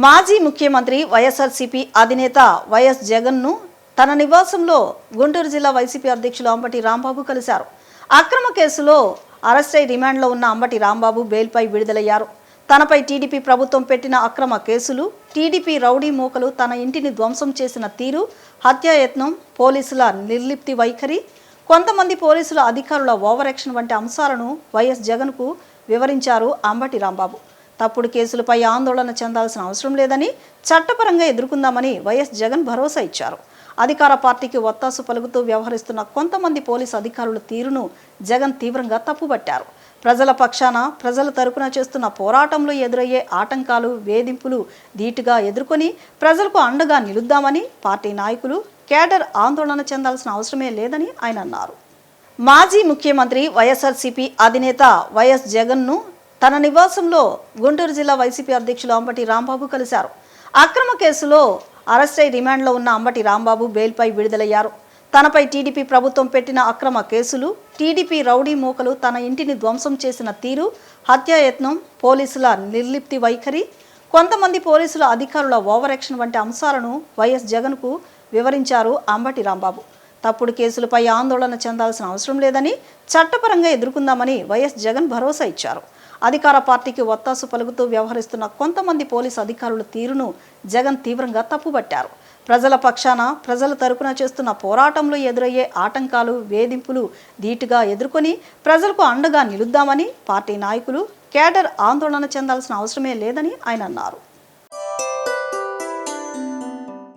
మాజీ ముఖ్యమంత్రి వైఎస్ఆర్సీపీ అధినేత వైఎస్ జగన్ను తన నివాసంలో గుంటూరు జిల్లా వైసీపీ అధ్యక్షులు అంబటి రాంబాబు కలిశారు. అక్రమ కేసులో అరెస్టై రిమాండ్లో ఉన్న అంబటి రాంబాబు బెయిల్పై విడుదలయ్యారు. తనపై టీడీపీ ప్రభుత్వం పెట్టిన అక్రమ కేసులు, టీడీపీ రౌడీ మూకలు తన ఇంటిని ధ్వంసం చేసిన తీరు, హత్యాయత్నం, పోలీసుల నిర్లిప్తి వైఖరి, కొంతమంది పోలీసుల అధికారుల ఓవర్ యాక్షన్ వంటి అంశాలను వైఎస్ జగన్కు వివరించారు అంబటి రాంబాబు. తప్పుడు కేసులపై ఆందోళన చెందాల్సిన అవసరం లేదని, చట్టపరంగా ఎదుర్కొందామని వైఎస్ జగన్ భరోసా ఇచ్చారు. అధికార పార్టీకి ఒత్తాసు పలుకుతూ వ్యవహరిస్తున్న కొంతమంది పోలీసు అధికారుల తీరును జగన్ తీవ్రంగా తప్పుబట్టారు. ప్రజల పక్షాన, ప్రజల తరపున చేస్తున్న పోరాటంలో ఎదురయ్యే ఆటంకాలు, వేధింపులు ధీటుగా ఎదుర్కొని ప్రజలకు అండగా నిలుద్దామని పార్టీ నాయకులు, కేడర్ ఆందోళన చెందాల్సిన అవసరమే లేదని ఆయన అన్నారు. మాజీ ముఖ్యమంత్రి వైఎస్ఆర్సీపీ అధినేత వైఎస్ జగన్ను తన నివాసంలో గుంటూరు జిల్లా వైసీపీ అధ్యక్షులు అంబటి రాంబాబు కలిశారు. అక్రమ కేసులో అరెస్టై రిమాండ్లో ఉన్న అంబటి రాంబాబు బెయిల్పై విడుదలయ్యారు. తనపై టీడీపీ ప్రభుత్వం పెట్టిన అక్రమ కేసులు, టీడీపీ రౌడీ మూకలు తన ఇంటిని ధ్వంసం చేసిన తీరు, హత్యాయత్నం, పోలీసుల నిర్లిప్తి వైఖరి, కొంతమంది పోలీసుల అధికారుల ఓవర్ యాక్షన్ వంటి అంశాలను వైఎస్ జగన్కు వివరించారు అంబటి రాంబాబు. తప్పుడు కేసులపై ఆందోళన చెందాల్సిన అవసరం లేదని, చట్టపరంగా ఎదుర్కొందామని వైఎస్ జగన్ భరోసా ఇచ్చారు. అధికార పార్టీకి ఒత్తాసు పలుకుతూ వ్యవహరిస్తున్న కొంతమంది పోలీసు అధికారుల తీరును జగన్ తీవ్రంగా తప్పుబట్టారు. ప్రజల పక్షాన, ప్రజల తరపున చేస్తున్న పోరాటంలో ఎదురయ్యే ఆటంకాలు, వేధింపులు ధీటుగా ఎదుర్కొని ప్రజలకు అండగా నిలుద్దామని పార్టీ నాయకులు, కేడర్ ఆందోళన చెందాల్సిన అవసరమే లేదని ఆయన అన్నారు.